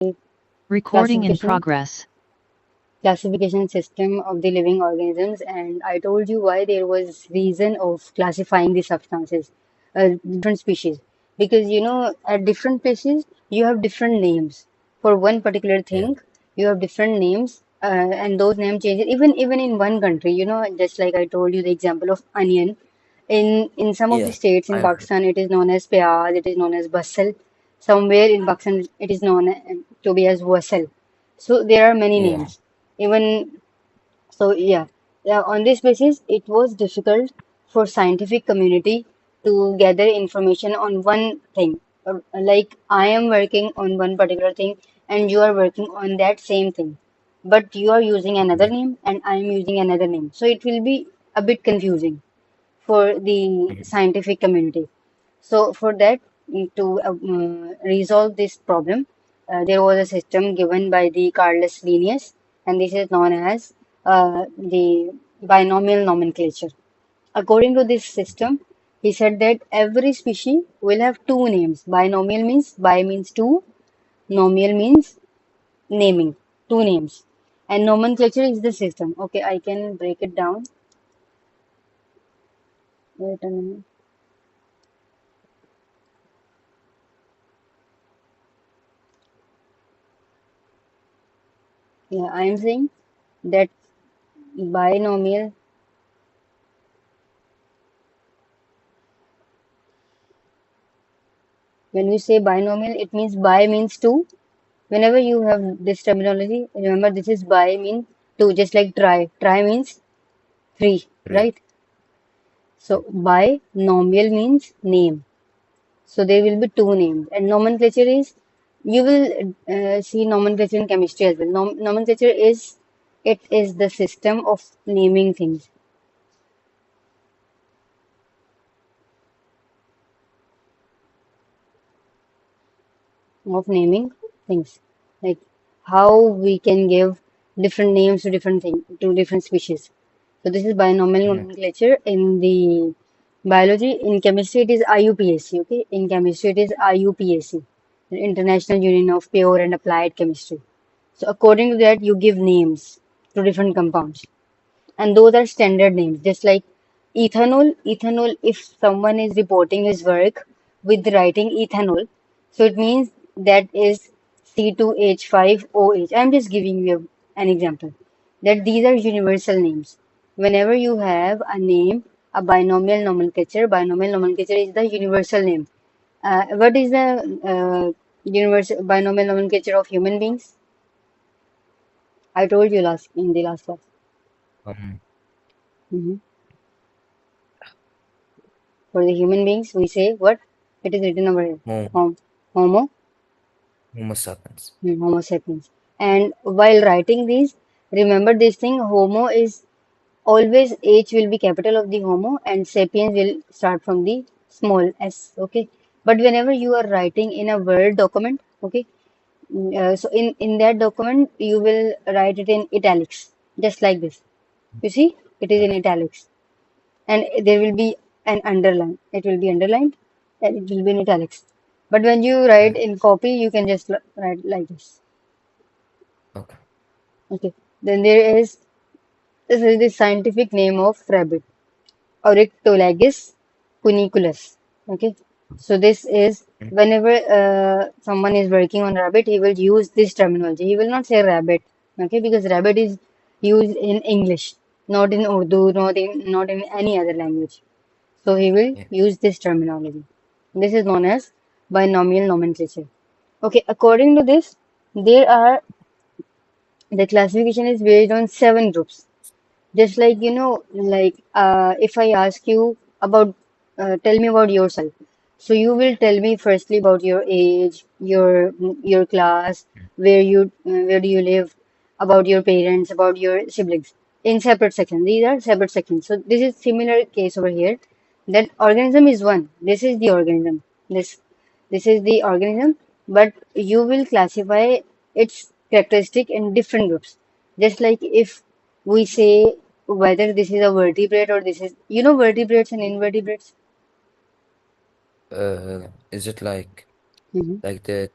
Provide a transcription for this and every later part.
Recording in classification progress. classification system of the living organisms, and I told you why there was reason of classifying the substances, different species, because at different places you have different names for one particular Yeah. thing. You have different names, and those name changes even in one country. Just like I told you the example of onion. In some of the Yeah. states in I heard. Pakistan, it is known as piyaz, it is known as basal. Somewhere in Pakistan, it is known to be as wasal. So there are many Yeah. names. Even so, yeah. On this basis, it was difficult for scientific community to gather information on one thing. Like I am working on one particular thing, and you are working on that same thing, but you are using another Yeah. name, and I am using another name. So it will be a bit confusing for the Mhm. scientific community. So for that, to resolve this problem, there was a system given by the Carlos Linnaeus, and this is known as the binomial nomenclature. According to this system, he said that every species will have two names. Binomial means bi means two, nomial means naming, two names, and nomenclature is the system. Okay, I can break it down. Wait a minute. Yeah, I am saying that binomial. When we say binomial, it means bi means two. Whenever you have this terminology, remember this is bi mean two, just like try. Try means three, Three. right? So binomial means name. So there will be two names. And nomenclature is, you will see nomenclature in chemistry as well. Nomenclature is, it is the system of naming things. Of naming things, like how we can give different names to different things, to different species. So this is binomial Yeah. nomenclature in the biology. In chemistry, it is IUPAC. Okay, in chemistry, it is IUPAC, the International Union of Pure and Applied Chemistry. So according to that, you give names to different compounds, and those are standard names. Just like ethanol. If someone is reporting his work with writing ethanol, so it means that is C2H5OH. I'm just giving you an example. That these are universal names. Whenever you have a name, a binomial nomenclature is the universal name. What is the universal binomial nomenclature of human beings? I told you last in the last class. Um. Mhm. For the human beings, we say what? It is written over here. Homo. Homo, Homo sapiens. Homo sapiens. And while writing these, remember this thing, Homo is always H will be capital of the Homo and sapiens will start from the small s. Okay. But whenever you are writing in a Word document, okay, so in that document, you will write it in italics, just like this. You see, it is in Okay. italics. And there will be an underline. It will be underlined and it will be in italics. But when you write Yeah. in copy, you can just write like this. Okay. Okay. Then this is the scientific name of rabbit, Oryctolagus funiculus. Okay. So this is Mm. whenever someone is working on rabbit, he will use this terminology. He will not say rabbit, okay, because rabbit is used in English, not in Urdu, not in any other language. So he will Yeah. use this terminology. This is known as binomial nomenclature. Okay, according to this, there are the classification is based on seven groups. Just like like if I ask you about, tell me about yourself. So you will tell me firstly about your age, your class, Mm. where do you live, about your parents, about your siblings, in separate sections. These are separate sections. So this is similar case over here. That organism is one. This is the organism. This is the organism, but you will classify its characteristic in different groups. Just like if we say whether this is a vertebrate or this is, vertebrates and invertebrates. Is it like Hmm. like the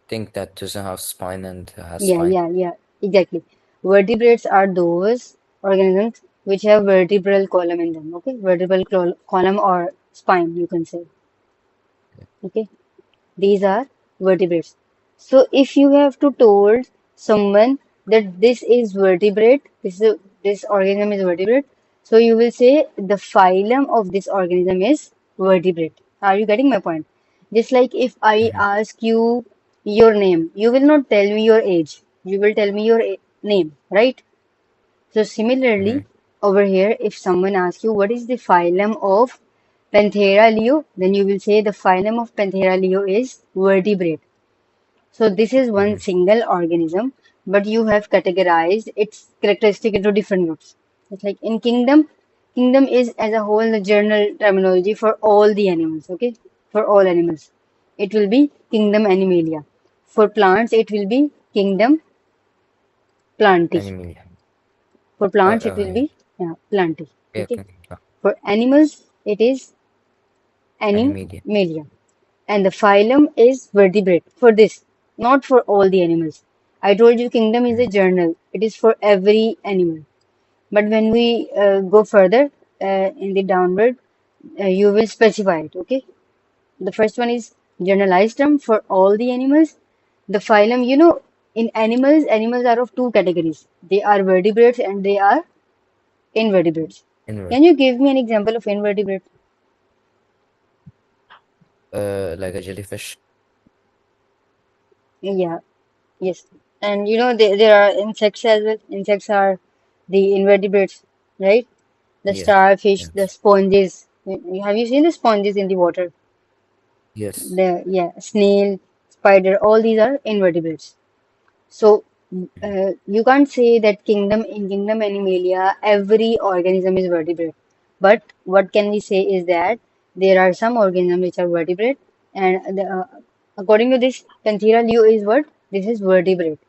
thing that doesn't have spine and has Yeah, spine. yeah, yeah, exactly. Vertebrates are those organisms which have vertebral column in them. Okay, vertebral column or spine, you can say. Okay, these are vertebrates. So if you have to told someone that this is vertebrate, this organism is vertebrate, so you will say the phylum of this organism is vertebrate. Are you getting my point? Just like if I Mhm, ask you your name, you will not tell me your age. You will tell me your name, right? So similarly, mhm, over here, if someone asks you what is the phylum of Panthera leo, then you will say the phylum of Panthera leo is vertebrate. So this is one mhm. single organism, but you have categorized its characteristic into different groups. It's like in kingdom, kingdom is as a whole the general terminology for all the animals, okay? For all animals. It will be kingdom Animalia. For plants, it will be kingdom Plantae. Animalia. For plants, it will Yeah. be yeah, Plantae. Yeah, Okay. yeah. For animals, it is Animalia. Animalia. And the phylum is vertebrate for this, not for all the animals. I told you kingdom is a Mhm, journal. It is for every animal. But when we go further in the downward, you will specify it. Okay. The first one is generalized term for all the animals. The phylum, in animals, animals are of two categories. They are vertebrates and they are invertebrates. Inward. Can you give me an example of invertebrate? Like a jellyfish. Yeah. Yes, and there are insects as well. Insects are the invertebrates, right? The Yeah. starfish, the Yes. sponges. Have you seen the sponges in the water? Yes. The yeah, snail, spider, all these are invertebrates. So Mhm, you can't say that kingdom Animalia, every organism is vertebrate. But what can we say is that there are some organisms which are vertebrate, and according to this, Panthera leo is what? This is vertebrate.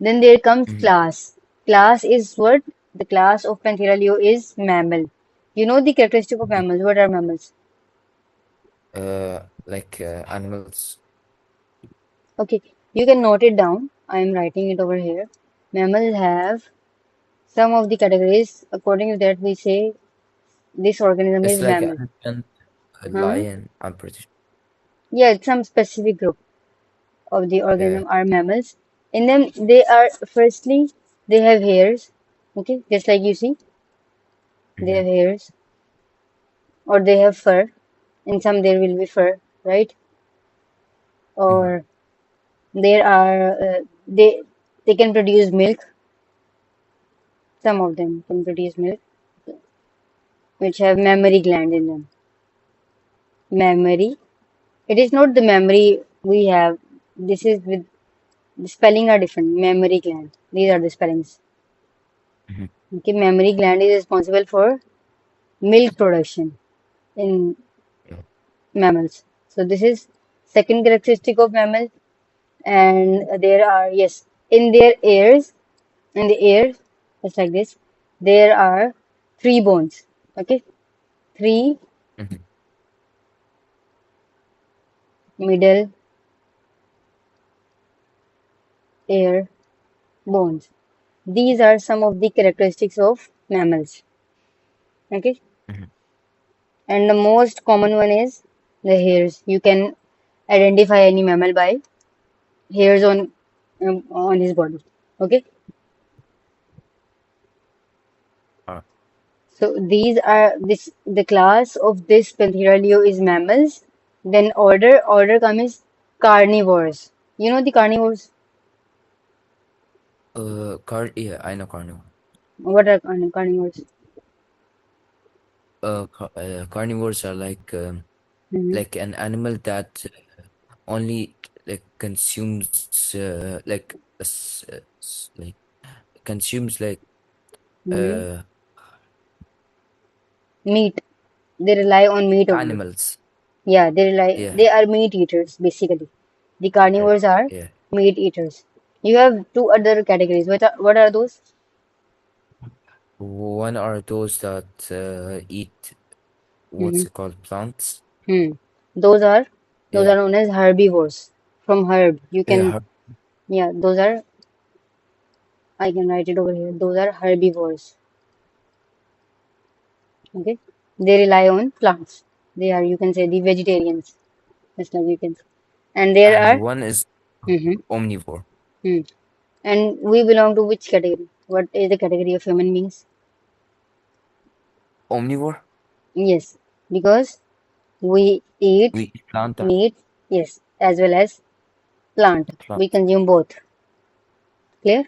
Then there comes mhm. class. Class is what? The class of Panthera leo is mammal. You know the characteristic of Yeah. mammals. What are mammals? Like animals. Okay, you can note it down. I am writing it over here. Mammals have some of the categories. According to that, we say this organism It's is like mammal. an elephant, a Huh? lion, I'm pretty sure. Yeah, it's some specific group of the Yeah. organism are mammals. In them, they are firstly they have hairs. Okay, just like you see, they Hmm. have hairs or they have fur. In some, there will be fur, right? Hmm. Or there are they can produce milk. Some of them can produce milk, which have mammary gland in them. Mammary. It is not the memory we have. This is with the spelling are different. Mammary gland. These are the spellings. Hmm. Okay, mammary gland is responsible for milk production in Yeah. mammals. So this is second characteristic of mammal. And there are yes, in their ears, in the ear, just like this, there are three bones. Okay, three Hmm. middle ear bones. These are some of the characteristics of mammals. Okay, Hmm. and the most common one is the hairs. You can identify any mammal by hairs on his body. Okay, Ah. so these are this the class of this Panthera leo is mammals. Then order comes carnivores. You know the carnivores. Yeah, I know carnivore. What are carnivores? Carnivores are Hmm. like an animal that only like consumes like consumes Hmm. uh Meat. They rely on meat only. animals. Yeah, they Yeah. are meat eaters basically. The Yeah. carnivores are Yeah. meat eaters. You have two other categories. What are those? One are those that eat Hmm. what's it called plants. Hmm. Those are those are Yeah. known as herbivores. from herb. You Yeah, can, yeah, those are, I can write it over here. Those are herbivores. Okay. They rely on plants. They are, you can say, the vegetarians. Just like you can say. And there and are, one is mm-hmm, omnivore. and we belong to which category? What is the category of human beings? Omnivore? Yes, because we eat We eat plant, meat, yes, as well as plant. We plant. consume both. Clear?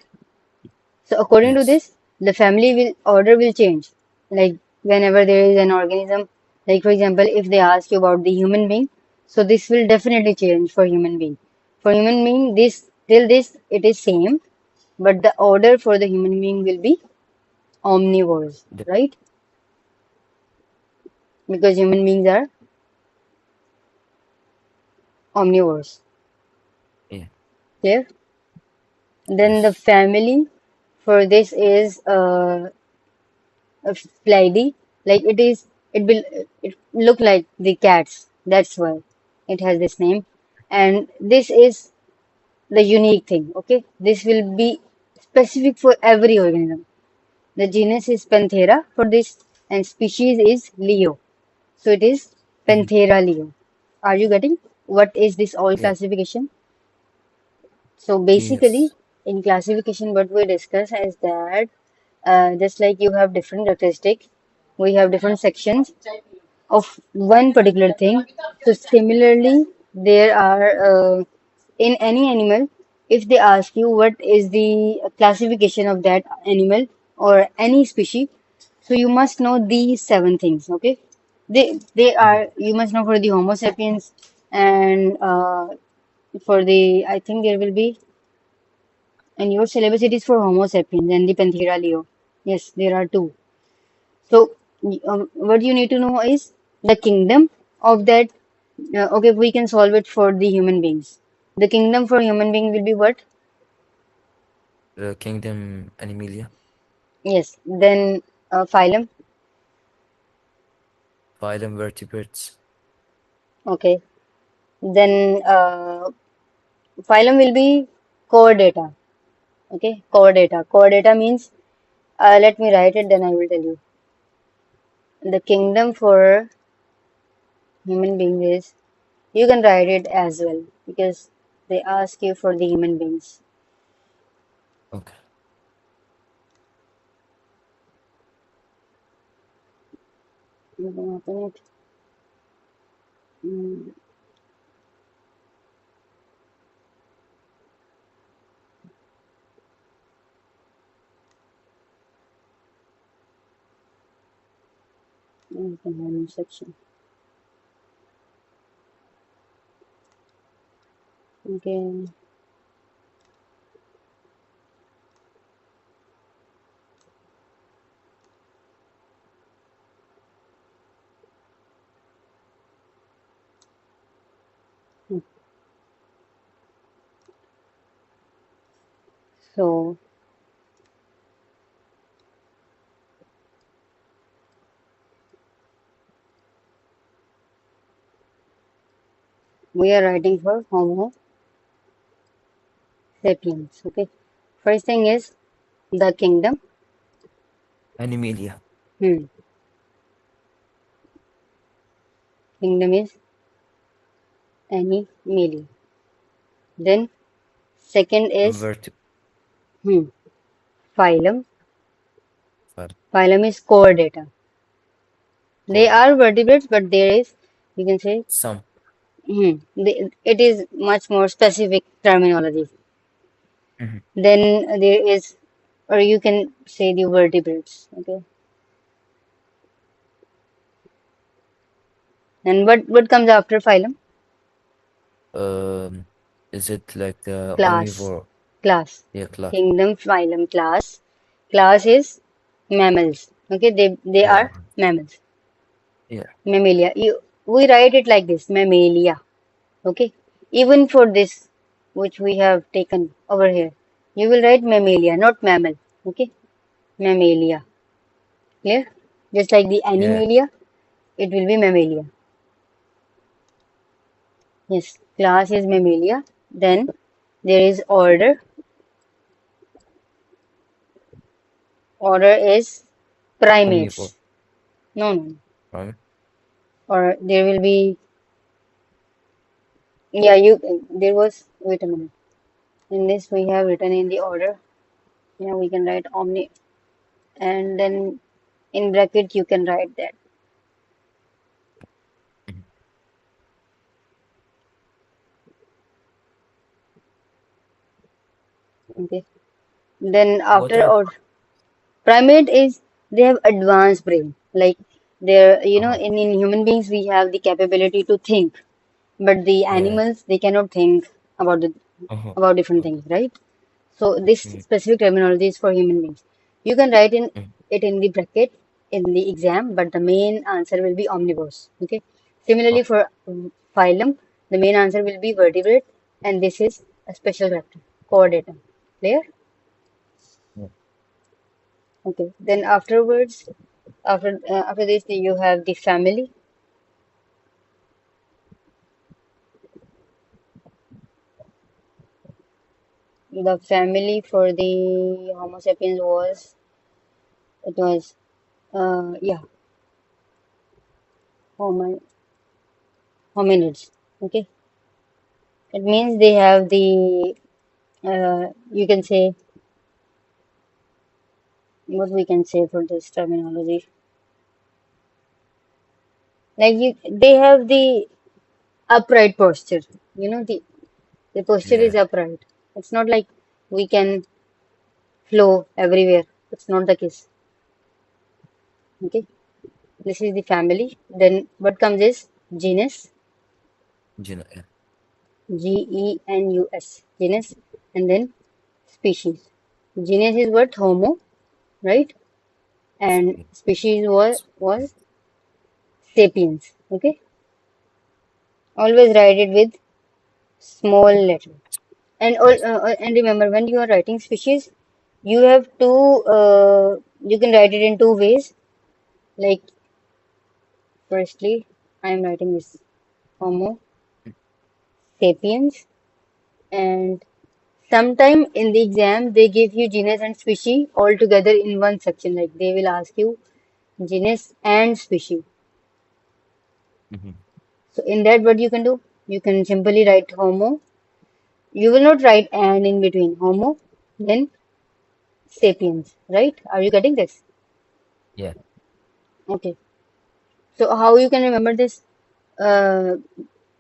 So according to Yes. this, the family will order will change. Like whenever there is an organism, like for example, if they ask you about the human being, so this will definitely change for human being. For human being, this till this it is same, but the order for the human being will be omnivores, The, right? Because human beings are omnivores. yeah. Clear? Then the Yes. family for this is Flighty, like it will it look like the cats. That's why it has this name. And this is the unique thing. Okay, this will be specific for every organism. The genus is Panthera for this, and species is Leo. So it is Mhm. Panthera Leo. Are you getting what is this all Yeah. classification? So basically, Yes. in classification, what we discuss is that just like you have different characteristics, we have different sections of one particular thing. So similarly, there are in any animal, if they ask you what is the classification of that animal or any species, so you must know these seven things. Okay, they Mhm. are you must know for the Homo sapiens and for the I think there will be and your syllabus it is for Homo sapiens and the Panthera leo. Yes, there are two. So, what you need to know is the kingdom of that. Okay, we can solve it for the human beings. The kingdom for human being will be what? The kingdom Animalia. Yes. Then phylum. Phylum vertebrates. Okay. Then phylum will be core data. Okay, core data. Core data means let me write it. Then I will tell you. The kingdom for human being is you can write it as well because they ask you for the human beings. Okay. You can open it. Mm, you can have a section. Okay. So we are writing for Homo sapiens. Okay. First thing is the kingdom. Animalia. Hmm. Kingdom is Animalia. Then second is Vert. hmm, phylum. Phylum. Phylum is core data. They Core. are vertebrates, but there is you can say Some. it is much more specific terminology. Mhm. Then there is, or you can say the vertebrates. Okay. And what comes after phylum? Um, is it like the Class. omnivore? Class. Yeah, class. Kingdom, phylum, class. Class is mammals. Okay, they Yeah. are mammals. Yeah. Mammalia. We write it like this, mammalia. Okay. Even for this, which we have taken over here, you will write mammalia, not mammal. Okay, mammalia. Clear? Just like the Yeah. animalia, it will be mammalia. Yes, class is mammalia. Then there is order. Order is Omnivore, primates. No, no. right? Or there will be, yeah, there was, wait a minute. In this, we have written in the order. Yeah, we can write omni, and then in bracket, you can write that. Mhm. Okay. Then What after are order, primate is they have advanced brain. Like they're, uh-huh, in human beings, we have the capability to think. But the yeah, animals, they cannot think about the uh-huh, about different okay. things, right? So this Mhm, specific terminology is for human beings. You can write in mhm, it in the bracket in the exam, but the main answer will be omnivores. Okay. Similarly, okay. for phylum, the main answer will be vertebrate, and this is a special factor, core data. Clear? Yeah. Okay. Then afterwards, after this, you have the family. The family for the Homo sapiens was it was yeah, homo hominids. Okay, it means they have the you can say what we can say for this terminology. Like they have the upright posture. The posture is Yeah. upright. It's not like we can flow everywhere. It's not the case. Okay, this is the family. Then what comes is genus, Yeah. genus, genus, and then species. Genus is what Homo, right? And species was sapiens. Okay, always write it with small letter. And remember, when you are writing species, you have to you can write it in two ways. Like firstly, I am writing this Homo sapiens, and sometime in the exam they give you genus and species all together in one section. Like they will ask you genus and species. Mm-hmm. So in that, what you can do? You can simply write Homo. You will not write and in between Homo, then sapiens, right? Are you getting this? Yeah. Okay. So how you can remember this? Uh,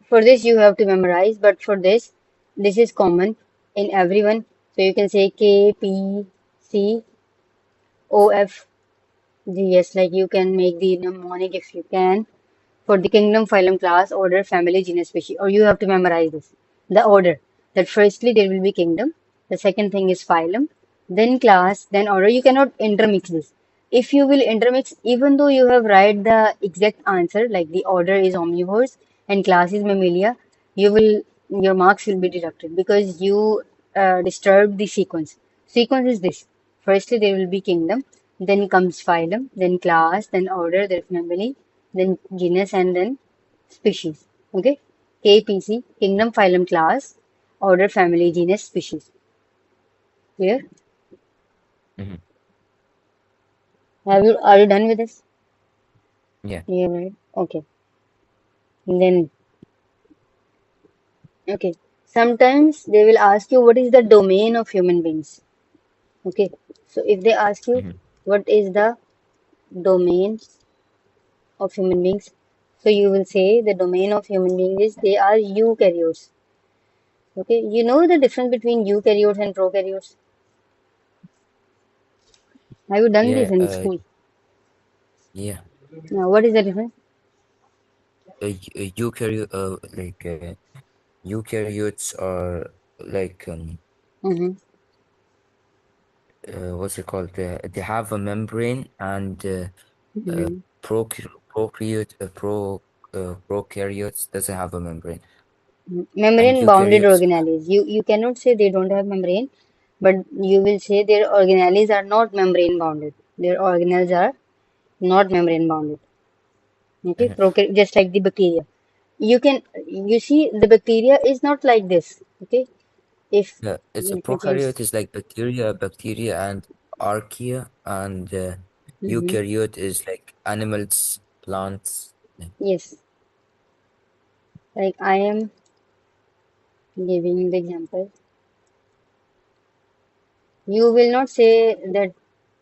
for this you have to memorize, but for this is common in everyone. So you can say K, P, C, O, F, G, S. Like you can make the mnemonic if you can. For the kingdom, phylum, class, order, family, genus, species, or you have to memorize this. The order. That firstly there will be kingdom. The second thing is phylum, then class, then order. You cannot intermix this. If you will intermix, even though you have write the exact answer, like the order is omnivores and class is mammalia, you will your marks will be deducted because you disturbed the sequence. Sequence is this. Firstly, there will be kingdom, then comes phylum, then class, then order, then family, then genus, and then species. Okay? KPC, kingdom, phylum, class, order, family, genus, species. Clear? Mm-hmm. Are you done with this? Yeah. Yeah, right. Okay. And then, okay. Sometimes they will ask you what is the domain of human beings. Okay. So if they ask you Mm-hmm. what is the domain of human beings, so you will say the domain of human beings is they are eukaryotes. Okay. You know the difference between eukaryotes and prokaryotes? Have you done this Yeah. in school? Yeah. Now, what is the difference? Eukaryotes are like Mm-hmm. what's it called? They have a membrane, and Mm-hmm. prokaryotes doesn't have a membrane, and Membrane bounded eukaryotes. organelles. You cannot say they don't have membrane, but you will say their organelles are not membrane bounded. Their organelles are not membrane bounded. Okay, Mhm. just like the bacteria. You see the bacteria is not like this. Okay, if Yeah, it's a let me change. prokaryote is like bacteria and archaea, and Hmm. eukaryote is like animals, plants. Yeah. Yes, like I am giving the example. You will not say that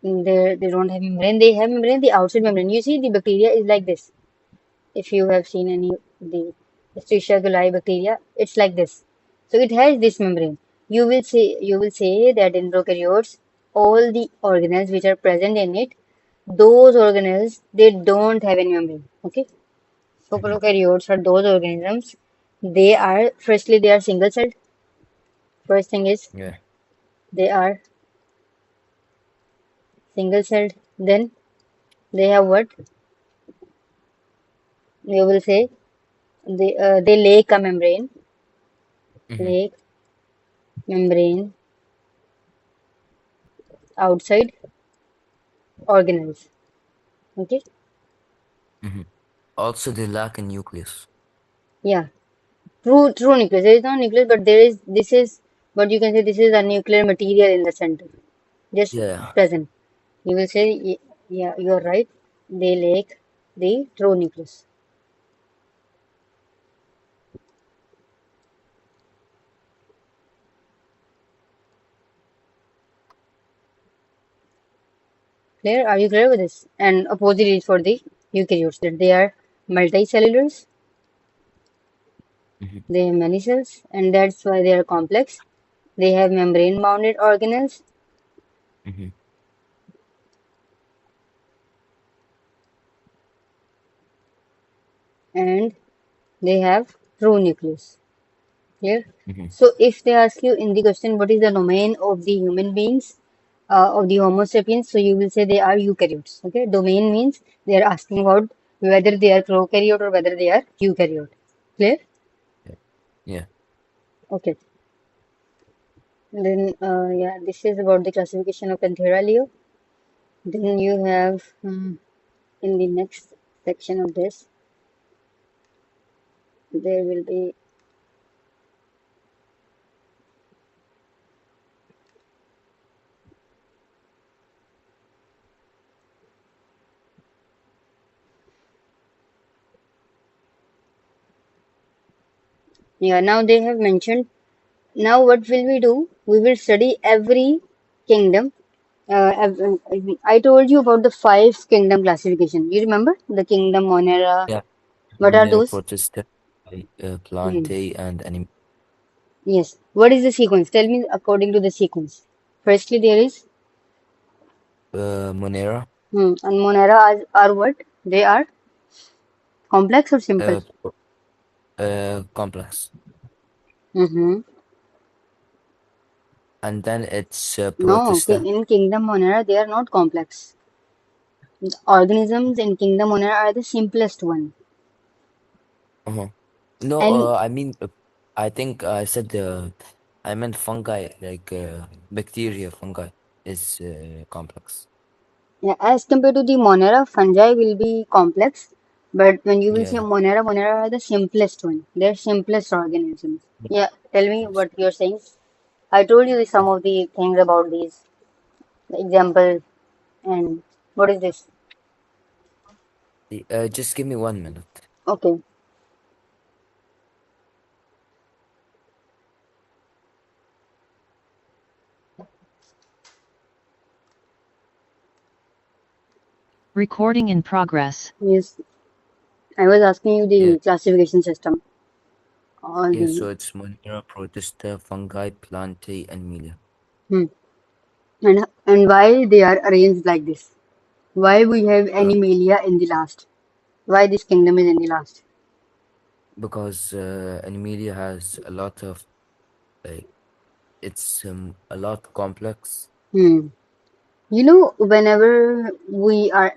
they don't have membrane. They have membrane, the outside membrane. You see, the bacteria is like this. If you have seen any the Escherichia coli bacteria, it's like this. So it has this membrane. You will say that in prokaryotes, all the organelles which are present in it, those organelles they don't have any membrane. Okay. So Mhm. prokaryotes are those organisms. They are firstly they are single celled. First thing is Yeah. they are single celled. Then they have what? You will say they lack a membrane. Hmm. Lack membrane outside organelles. Okay. Hmm. Also, they lack a nucleus. Yeah. True nucleus. There is no nucleus, but there is this is what you can say this is a nuclear material in the center. Just Yeah. present. You will say yeah, you are right. They lack the true nucleus. Clear? Are you clear with this? And opposite is for the eukaryotes that they are multicellulars, Hmm. they have many cells, and that's why they are complex. They have membrane bounded organelles Hmm. and they have true nucleus. Clear? Hmm. So if they ask you in the question what is the domain of the human beings of the Homo sapiens, so you will say they are eukaryotes. Okay, domain means they are asking about whether they are prokaryote or whether they are eukaryote. Clear? Yeah. Yeah. Okay. Then yeah, this is about the classification of Panthera leo. Then you have in the next section of this, there will be yeah. Now they have mentioned. Now what will we do? We will study every kingdom. I told you about the five kingdom classification. You remember the kingdom Monera? Yeah. What are Monera, those? protista, Hmm. plantae, and Yes. What is the sequence? Tell me according to the sequence. Firstly, there is Monera, and Monera are what? They are complex or simple? uh, complex. Mm-hmm. And then it's No, protista. in kingdom Monera they are not complex. The organisms in kingdom Monera are the simplest one. Uh-huh. No, And I mean, I think I said I meant fungi, like bacteria, fungi is complex. yeah, as compared to the Monera, fungi will be complex. But when you will say Yeah. Monera, Monera are the simplest one. They're simplest organisms. Yeah, tell me Yes. what you're saying. I told you some of the things about these. The example and what is this? Just give me 1 minute. Okay. Recording in progress. Yes, I was asking you Yeah. the classification system. All Yeah, the so it's Monera, protista, fungi, plantae, and melia. hmm. And why they are arranged like this? Why we have Uh, Animalia in the last? Why this kingdom is in the last? because Animalia has a lot of like it's a lot complex. Hmm. You know, whenever we are,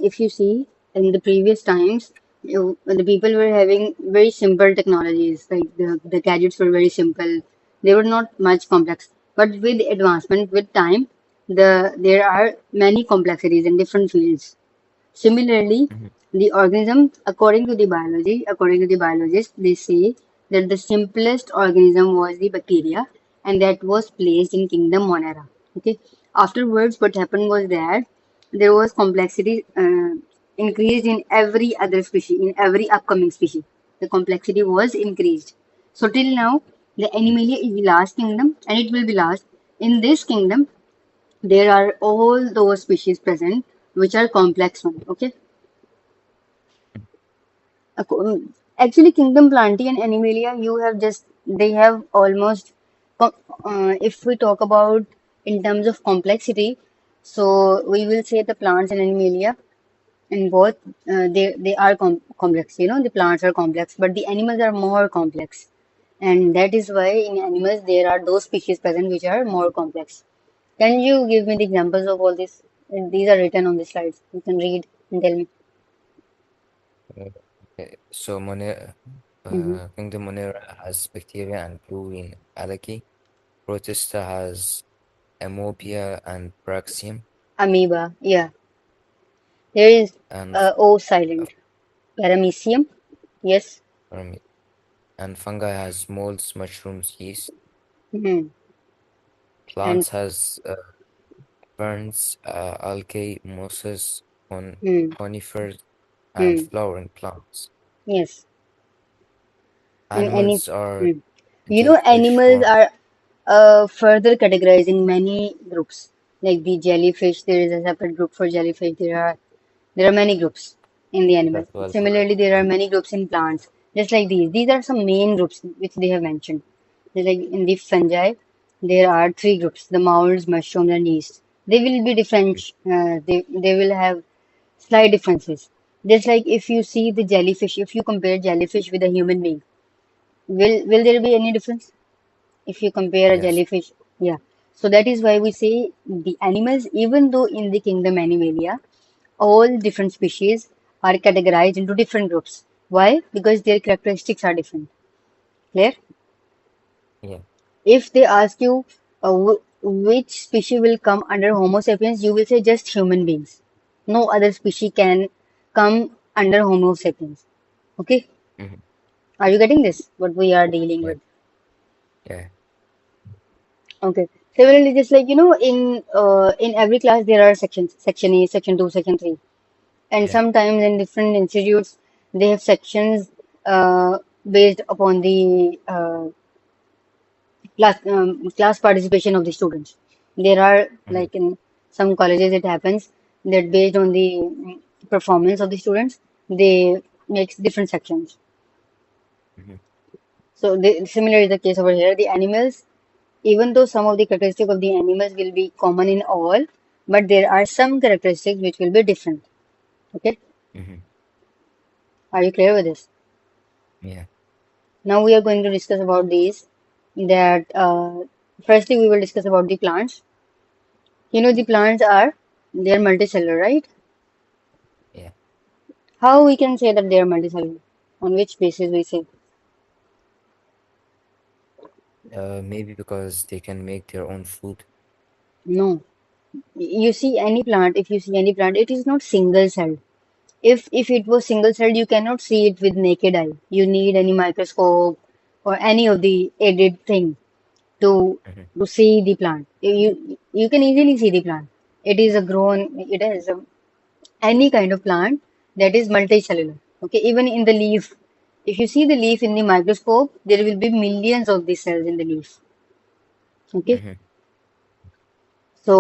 if you see in the previous times, when the people were having very simple technologies, like the gadgets were very simple, they were not much complex. But with advancement, with time, there are many complexities in different fields. Similarly, Hmm. the organism, according to the biology, according to the biologists, they say that the simplest organism was the bacteria, and that was placed in kingdom Monera. Okay. Afterwards, what happened was that there was complexity increased in every other species, in every upcoming species. The complexity was increased. So till now, the Animalia is the last kingdom, and it will be last. In this kingdom, there are all those species present which are complex ones. Okay. Actually, kingdom Plantae and Animalia, you have just they have almost. If we talk about in terms of complexity, so we will say the plants and Animalia in both they are complex. You know, the plants are complex, but the animals are more complex, and that is why in animals there are those species present which are more complex. Can you give me the examples of all this? And these are written on the slides. You can read and tell me. Uh, so Hmm. Kingdom Monera has bacteria and blue in algae. Protista has amobia and praxium, Amoeba, yeah. There is and f- O silent. Paramecium, yes. pardon me, and fungi has molds, mushrooms, yeast. Hmm. And Plants has ferns, algae, mosses, hmm. conifers, and Hmm. flowering plants. Yes. And any Animals are hmm. You know, jellyfish, animals worm. are further categorized in many groups. Like the jellyfish, there is a separate group for jellyfish. There are many groups in the animals. As well for Similarly, there are many groups in plants, just like these. These are some main groups which they have mentioned. Just like in the fungi, there are three groups: the molds, mushrooms, and yeast. They will be different. They will have slight differences. Just like if you see the jellyfish, if you compare jellyfish with a human being, will there be any difference? If you compare a yes. jellyfish, yeah. So that is why we say the animals, even though in the kingdom Animalia, all different species are categorized into different groups. Why? Because their characteristics are different. Clear? Yeah. If they ask you which species will come under Homo sapiens, you will say just human beings. No other species can come under Homo sapiens. Okay? Hmm. Are you getting this? What we are dealing Yeah. with? Yeah. Okay. Similarly, just like in every class there are sections, section A, section 2, section 3. And Yeah. sometimes in different institutes they have sections based upon the class participation of the students. There are Hmm. like in some colleges it happens that based on the performance of the students they make different sections. Hmm. So similar is the case over here. The animals, even though some of the characteristics of the animals will be common in all, but there are some characteristics which will be different. Okay, Hmm. are you clear with this? Yeah. Now we are going to discuss about these. That firstly we will discuss about the plants. You know the plants are they are multicellular, right? Yeah. How we can say that they are multicellular? On which basis we say? Maybe because they can make their own food. No. You see any plant, if you see any plant, it is not single celled. If it was single celled, you cannot see it with naked eye. You need any microscope or any of the aided thing to Hmm. to see the plant. You can easily see the plant. It is a grown. It is any kind of plant that is multicellular. Okay, even in the leaf, if you see the leaf in the microscope, there will be millions of these cells in the leaf. Okay, Hmm. so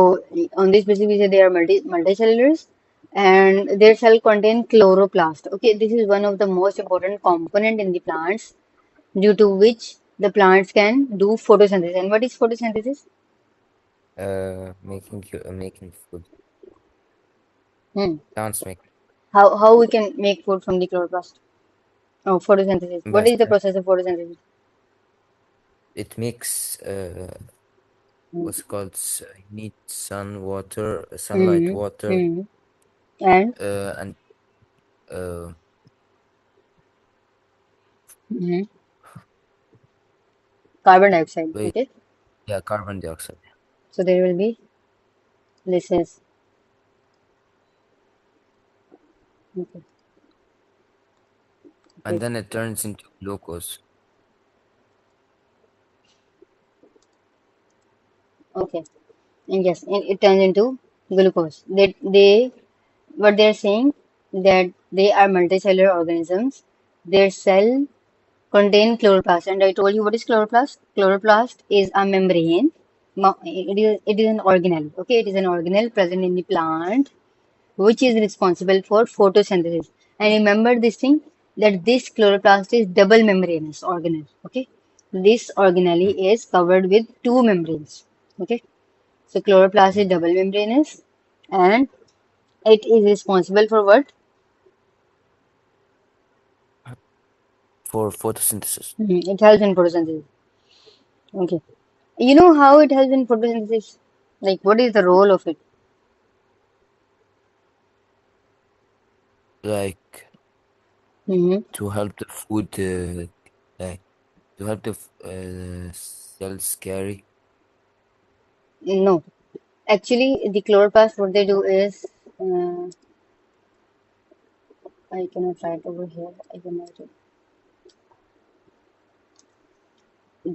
on this basis we say they are multicellulars, and their cell contain chloroplast. Okay, this is one of the most important component in the plants, due to which the plants can do photosynthesis. And what is photosynthesis? Making food. Hmm. Plants make How we can make food from the chloroplast? Oh, photosynthesis. What by is the process of photosynthesis? it makes what's it called you need sunlight, Hmm. water, Hmm. And and uh, hmm, carbon dioxide. wait, Okay, yeah, carbon dioxide, so there will be lysis. Okay, and okay. then it turns into glucose. Okay, and yes, and it turns into glucose. They what they're saying that they are multicellular organisms. Their cell contain chloroplast, and I told you what is chloroplast. Chloroplast is a membrane. It is an organelle. Okay, it is an organelle present in the plant which is responsible for photosynthesis. And remember this thing that this chloroplast is double membranous organelle. Okay, this organelle Mm. is covered with two membranes. Okay, so chloroplast is Mm. double membranous, and it is responsible for what? For photosynthesis. It helps in photosynthesis. Okay, you know how it helps in photosynthesis? Like, what is the role of it? Like hmm to help the food, like to help the cells carry. No, actually, the chloroplast, what they do is, uh, I cannot write over here. I can write it.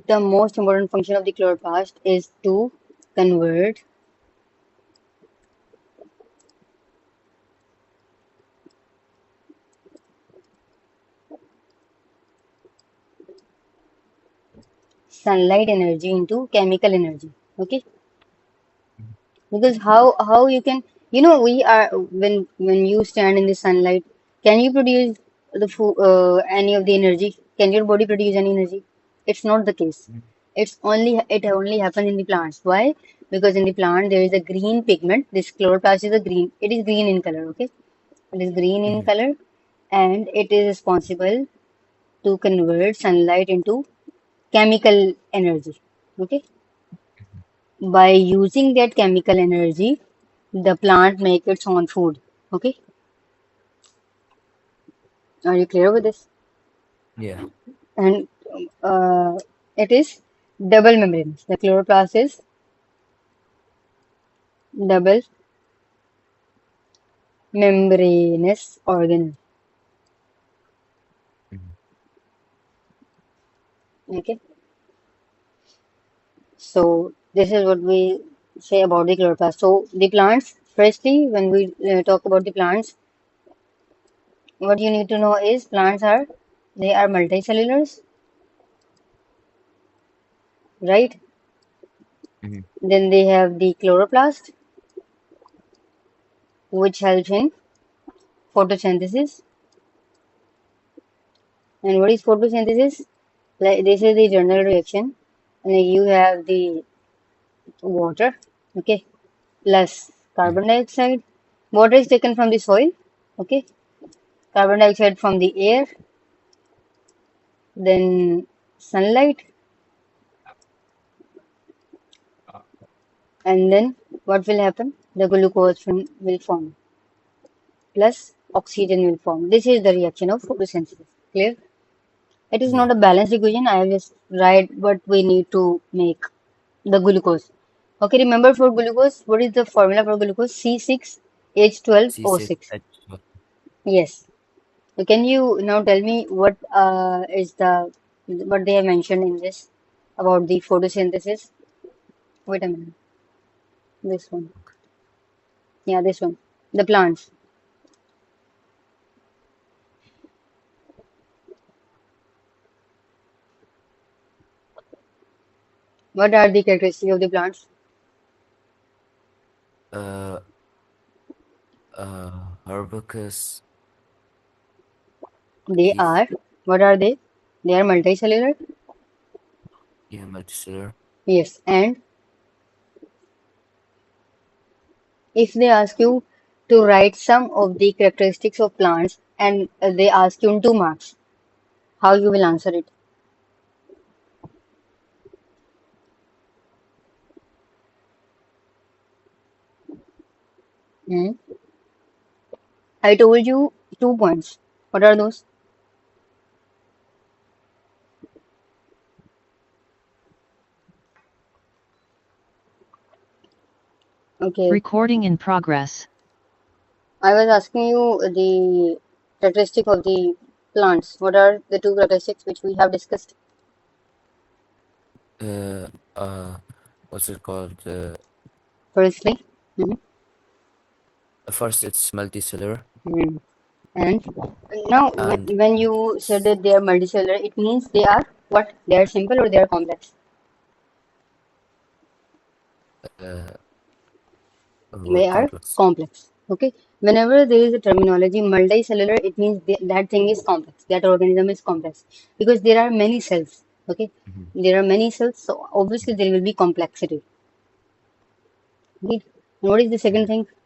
The most important function of the chloroplast is to convert sunlight energy into chemical energy. Okay, Mm. because how you can, we are when you stand in the sunlight, can you produce the food, any of the energy? Can your body produce any energy? It's not the case. Mm. It only happens in the plants. Why? Because in the plant there is a green pigment. This chloroplast is a green. It is green in color. Okay, it is green in Mhm. color, and it is responsible to convert sunlight into chemical energy. Okay, by using that chemical energy, the plant make its own food. Okay, are you clear with this? Yeah. And it is double membranous. The chloroplast is double membranous organ. Mhm. Okay, so this is what we say about the chloroplast. So the plants, firstly, when we talk about the plants, what you need to know is plants are they are multicellulars, right? Mhm. Then they have the chloroplast, which helps in photosynthesis. And what is photosynthesis? Like this is the general reaction. Like you have the water, okay, plus Mhm. carbon dioxide. Water is taken from the soil, okay. Carbon dioxide from the air, then sunlight, and then what will happen? The glucose will form, plus oxygen will form. This is the reaction of photosynthesis. Clear? It is Yeah. not a balanced equation. I have just write what we need to make the glucose. Okay, remember for glucose, what is the formula for glucose? C6 C6H12O6. H. Yes. So can you now tell me what is what they have mentioned in this about the photosynthesis? Wait a minute. This one. Yeah, this one. The plants. What are the characteristics of the plants? Uh, Herbicus They Keith. are. What are they? They are multicellular. Yeah, multicellular. Yes. And if they ask you to write some of the characteristics of plants and they ask you in 2 marks, how you will answer it? Hmm? I told you 2 points. What are those? Okay. Recording in progress. I was asking you the characteristic of the plants. What are the two characteristics which we have discussed? Uh, uh, what's it called? Firstly, mhm, First, it's multicellular, mhm. And now and when you said that they are multicellular, it means they are what? They are simple or they are complex? uh, They are complex. complex. Okay. Whenever there is a terminology multicellular, it means that thing is complex. That organism is complex because there are many cells. Okay. Mhm. There are many cells, so obviously there will be complexity. Right? And what is the second Yeah. thing?